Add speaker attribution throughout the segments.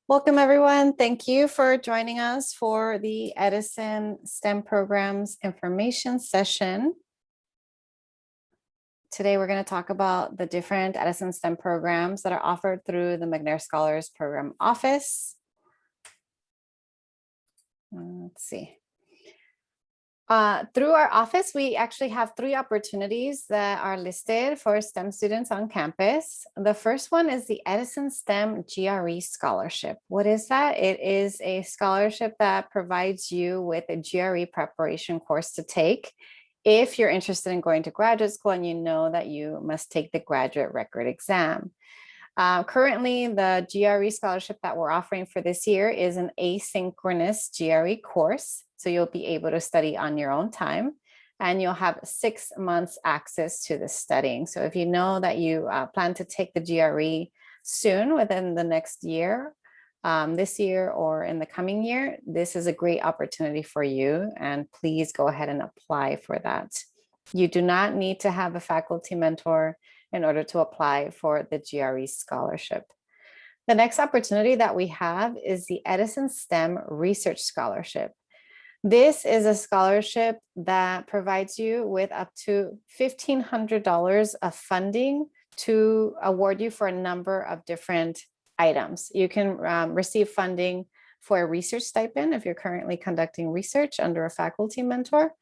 Speaker 1: Welcome, everyone. Thank you for joining us for the Edison STEM Programs information session. Today, we're going to talk about the different Edison STEM programs that are offered through the McNair Scholars Program Office. Let's see. Through our office, we actually have 3 opportunities that are listed for STEM students on campus. The first one is the Edison STEM GRE Scholarship. What is that? It is a scholarship that provides you with a GRE preparation course to take if you're interested in going to graduate school and you know that you must take the graduate record exam. Currently, the GRE scholarship that we're offering for this year is an asynchronous GRE course. So you'll be able to study on your own time and you'll have 6 months access to the studying. So if you know that you plan to take the GRE soon within the next year, this year or in the coming year, this is a great opportunity for you. And please go ahead and apply for that. You do not need to have a faculty mentor in order to apply for the GRE scholarship. The next opportunity that we have is the Edison STEM Research Scholarship. This is a scholarship that provides you with up to $1,500 of funding to award you for a number of different items. You can receive funding for a research stipend if you're currently conducting research under a faculty mentor.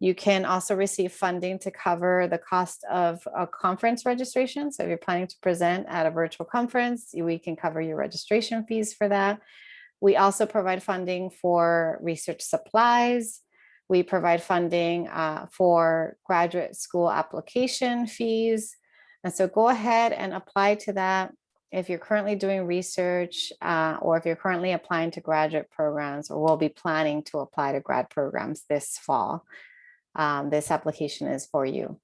Speaker 1: You can also receive funding to cover the cost of a conference registration. So if you're planning to present at a virtual conference, we can cover your registration fees for that. We also provide funding for research supplies. We provide funding for graduate school application fees. And so go ahead and apply to that if you're currently doing research or if you're currently applying to graduate programs or will be planning to apply to grad programs this fall. This application is for you.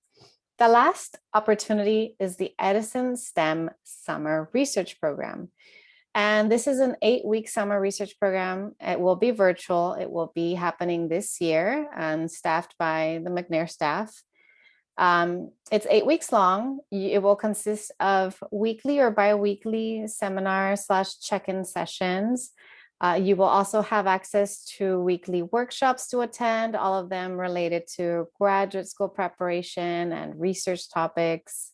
Speaker 1: The last opportunity is the Edison STEM Summer Research Program. And this is an 8-week summer research program. It will be virtual. It will be happening this year and staffed by the McNair staff. It's 8 weeks long. It will consist of weekly or bi-weekly seminar/check-in sessions. You will also have access to weekly workshops to attend, all of them related to graduate school preparation and research topics.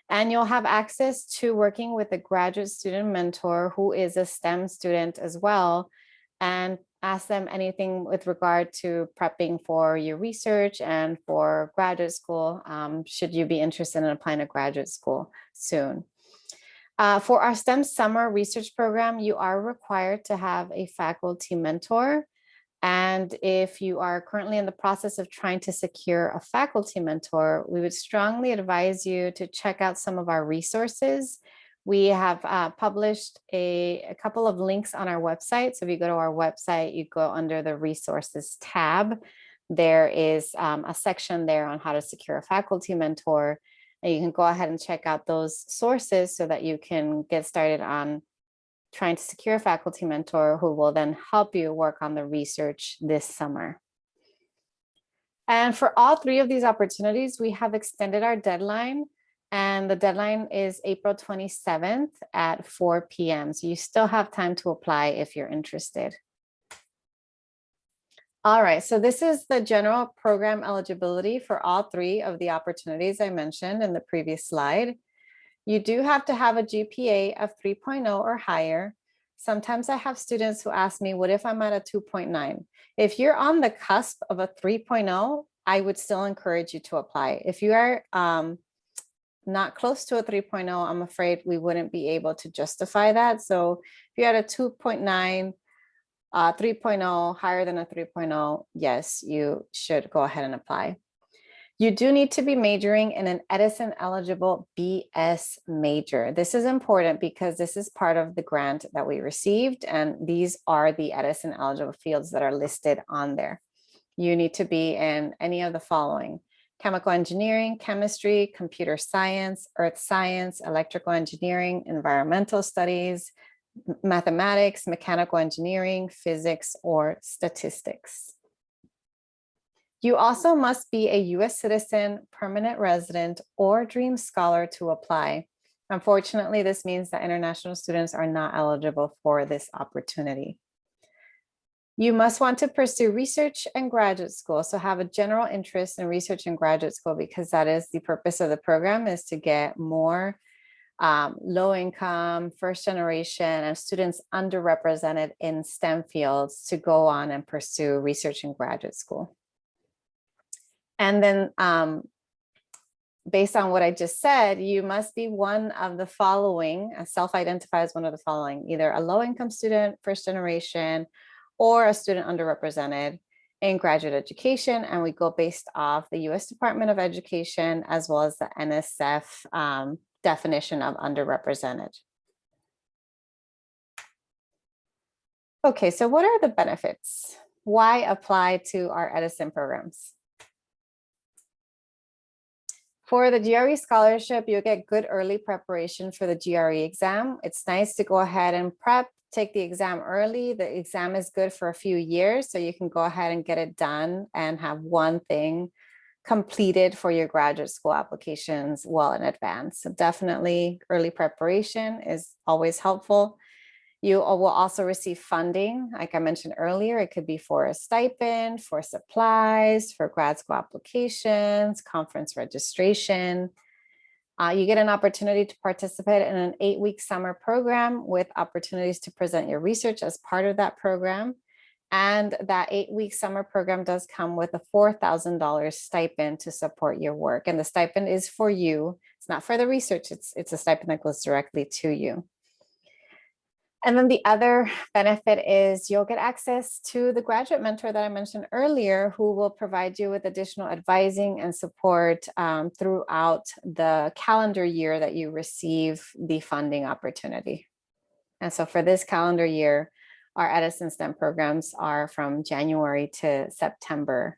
Speaker 1: And you'll have access to working with a graduate student mentor who is a STEM student as well, and ask them anything with regard to prepping for your research and for graduate school, should you be interested in applying to graduate school soon. For our STEM Summer Research Program, you are required to have a faculty mentor. And if you are currently in the process of trying to secure a faculty mentor, we would strongly advise you to check out some of our resources. We have published a couple of links on our website. So if you go to our website, you go under the resources tab. There is a section there on how to secure a faculty mentor. And you can go ahead and check out those sources so that you can get started on trying to secure a faculty mentor who will then help you work on the research this summer. And for all 3 of these opportunities, we have extended our deadline, and the deadline is April 27th at 4 p.m. So you still have time to apply if you're interested. All right, so this is the general program eligibility for all 3 of the opportunities I mentioned in the previous slide. You do have to have a GPA of 3.0 or higher. Sometimes I have students who ask me, what if I'm at a 2.9? If you're on the cusp of a 3.0, I would still encourage you to apply. If you are not close to a 3.0, I'm afraid we wouldn't be able to justify that. So if you're at a 2.9, 3.0, higher than a 3.0, yes, you should go ahead and apply. You do need to be majoring in an Edison eligible BS major. This is important because this is part of the grant that we received, and these are the Edison eligible fields that are listed on there. You need to be in any of the following: chemical engineering, chemistry, computer science, earth science, electrical engineering, environmental studies, mathematics, mechanical engineering, physics, or statistics. You also must be a U.S. citizen, permanent resident, or Dream Scholar to apply. Unfortunately, this means that international students are not eligible for this opportunity. You must want to pursue research and graduate school. So have a general interest in research and graduate school, because that is the purpose of the program, is to get more low income, first generation, and students underrepresented in STEM fields to go on and pursue research and graduate school. And then based on what I just said, you must be one of the following, self-identify as one of the following: either a low-income student, first generation, or a student underrepresented in graduate education. And we go based off the US Department of Education as well as the NSF definition of underrepresented. Okay, so what are the benefits? Why apply to our Edison programs? For the GRE scholarship, you'll get good early preparation for the GRE exam. It's nice to go ahead and prep, take the exam early. The exam is good for a few years, so you can go ahead and get it done and have one thing completed for your graduate school applications well in advance. So definitely early preparation is always helpful. You will also receive funding. Like I mentioned earlier, it could be for a stipend, for supplies, for grad school applications, conference registration. You get an opportunity to participate in an 8-week summer program with opportunities to present your research as part of that program. And that 8-week summer program does come with a $4,000 stipend to support your work. And the stipend is for you. It's not for the research. It's a stipend that goes directly to you. And then the other benefit is you'll get access to the graduate mentor that I mentioned earlier, who will provide you with additional advising and support throughout the calendar year that you receive the funding opportunity. And so for this calendar year, our Edison STEM programs are from January to September,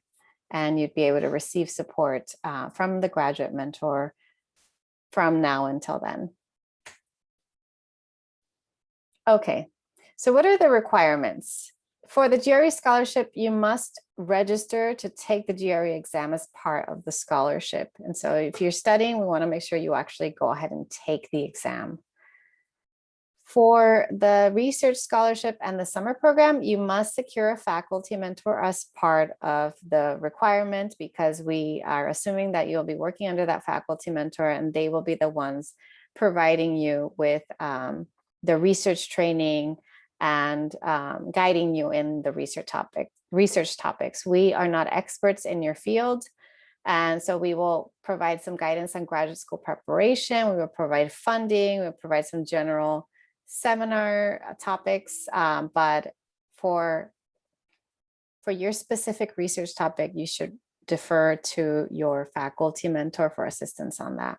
Speaker 1: and you'd be able to receive support from the graduate mentor from now until then. Okay, so what are the requirements? For the GRE scholarship, you must register to take the GRE exam as part of the scholarship. And so if you're studying, we want to make sure you actually go ahead and take the exam. For the research scholarship and the summer program, you must secure a faculty mentor as part of the requirement, because we are assuming that you'll be working under that faculty mentor, and they will be the ones providing you with the research training and guiding you in the research topics. We are not experts in your field. And so we will provide some guidance on graduate school preparation. We will provide funding. We will provide some general seminar topics. But for your specific research topic, you should defer to your faculty mentor for assistance on that.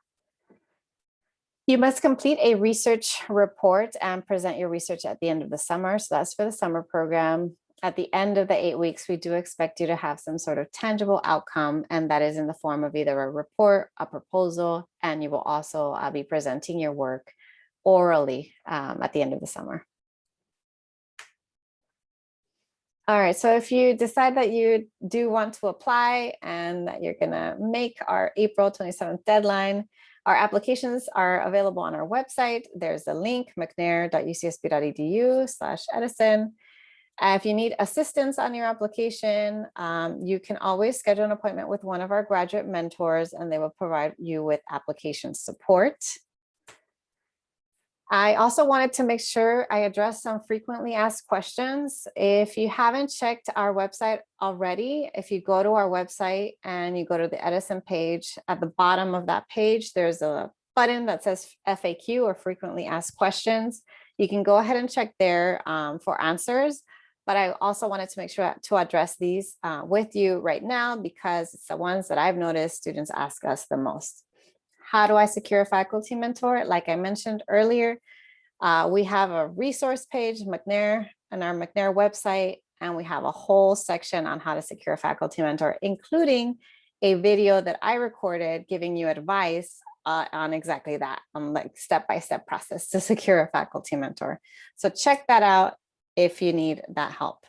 Speaker 1: You must complete a research report and present your research at the end of the summer. So that's for the summer program. At the end of the 8 weeks, we do expect you to have some sort of tangible outcome, and that is in the form of either a report, a proposal, and you will also be presenting your work orally at the end of the summer. All right, so if you decide that you do want to apply and that you're gonna make our April 27th deadline, our applications are available on our website. There's a link, mcnair.ucsb.edu/Edison. If you need assistance on your application, you can always schedule an appointment with one of our graduate mentors, and they will provide you with application support. I also wanted to make sure I address some frequently asked questions. If you haven't checked our website already, if you go to our website and you go to the Edison page, at the bottom of that page, there's a button that says FAQ, or frequently asked questions. You can go ahead and check there for answers. But I also wanted to make sure to address these with you right now, because it's the ones that I've noticed students ask us the most. How do I secure a faculty mentor? Like I mentioned earlier, we have a resource page, McNair, on our McNair website, and we have a whole section on how to secure a faculty mentor, including a video that I recorded giving you advice on exactly that, on like step-by-step process to secure a faculty mentor. So check that out if you need that help.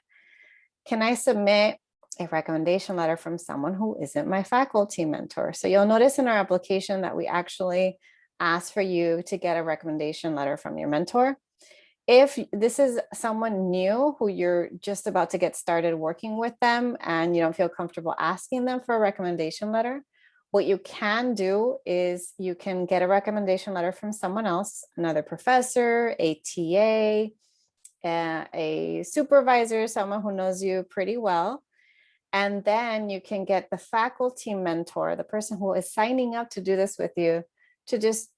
Speaker 1: Can I submit a recommendation letter from someone who isn't my faculty mentor? So you'll notice in our application that we actually ask for you to get a recommendation letter from your mentor. If this is someone new who you're just about to get started working with them and you don't feel comfortable asking them for a recommendation letter, what you can do is you can get a recommendation letter from someone else, another professor, a TA, a supervisor, someone who knows you pretty well. And then you can get the faculty mentor, the person who is signing up to do this with you, to just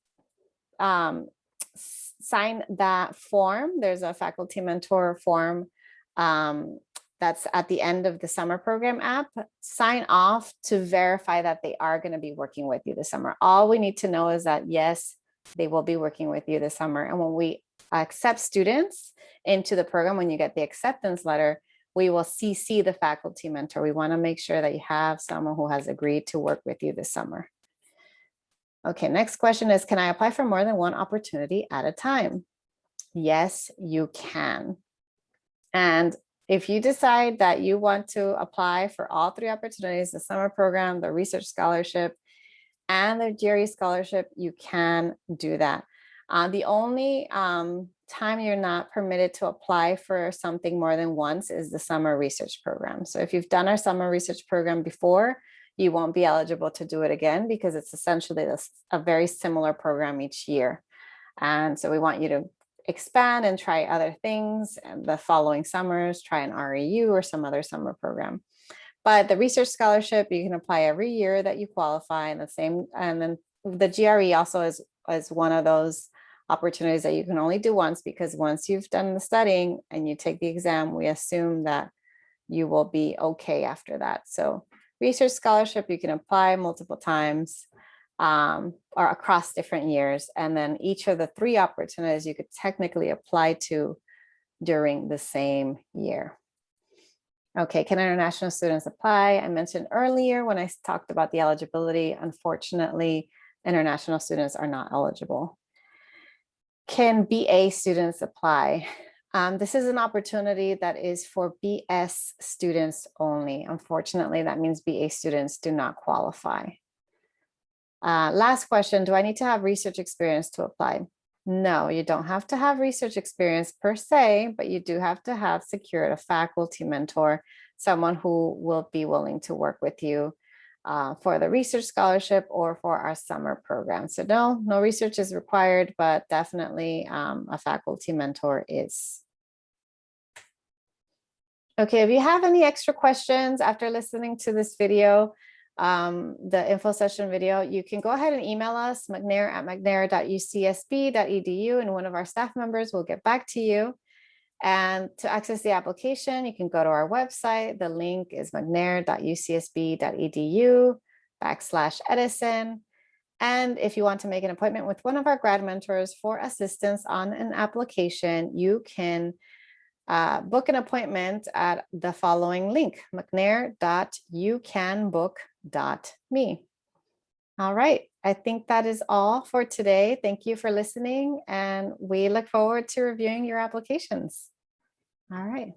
Speaker 1: sign that form. There's a faculty mentor form that's at the end of the summer program app. Sign off to verify that they are going to be working with you this summer. All we need to know is that, yes, they will be working with you this summer. And when we accept students into the program, when you get the acceptance letter, we will CC the faculty mentor. We want to make sure that you have someone who has agreed to work with you this summer. Okay, next question is, can I apply for more than one opportunity at a time? Yes, you can. And if you decide that you want to apply for all three opportunities, the summer program, the research scholarship, and the GRE scholarship, you can do that. The only time you're not permitted to apply for something more than once is the summer research program. So if you've done our summer research program before, you won't be eligible to do it again because it's essentially a very similar program each year. And so we want you to expand and try other things and the following summers, try an REU or some other summer program. But the research scholarship, you can apply every year that you qualify, and then the GRE also is one of those opportunities that you can only do once, because once you've done the studying and you take the exam, we assume that you will be okay after that. So research scholarship, you can apply multiple times or across different years. And then each of the three opportunities you could technically apply to during the same year. Okay, can international students apply? I mentioned earlier when I talked about the eligibility, unfortunately, international students are not eligible. Can BA students apply? This is an opportunity that is for BS students only. Unfortunately, that means BA students do not qualify. Last question, do I need to have research experience to apply? No, you don't have to have research experience per se, but you do have to have secured a faculty mentor, someone who will be willing to work with you for the research scholarship or for our summer program. So no research is required, but definitely a faculty mentor is. Okay, if you have any extra questions after listening to this video, the info session video, you can go ahead and email us, mcnair@mcnair.ucsb.edu, and one of our staff members will get back to you. And to access the application, you can go to our website. The link is mcnair.ucsb.edu/Edison. And if you want to make an appointment with one of our grad mentors for assistance on an application, you can book an appointment at the following link, mcnair.youcanbook.me. All right, I think that is all for today. Thank you for listening, and we look forward to reviewing your applications. All right.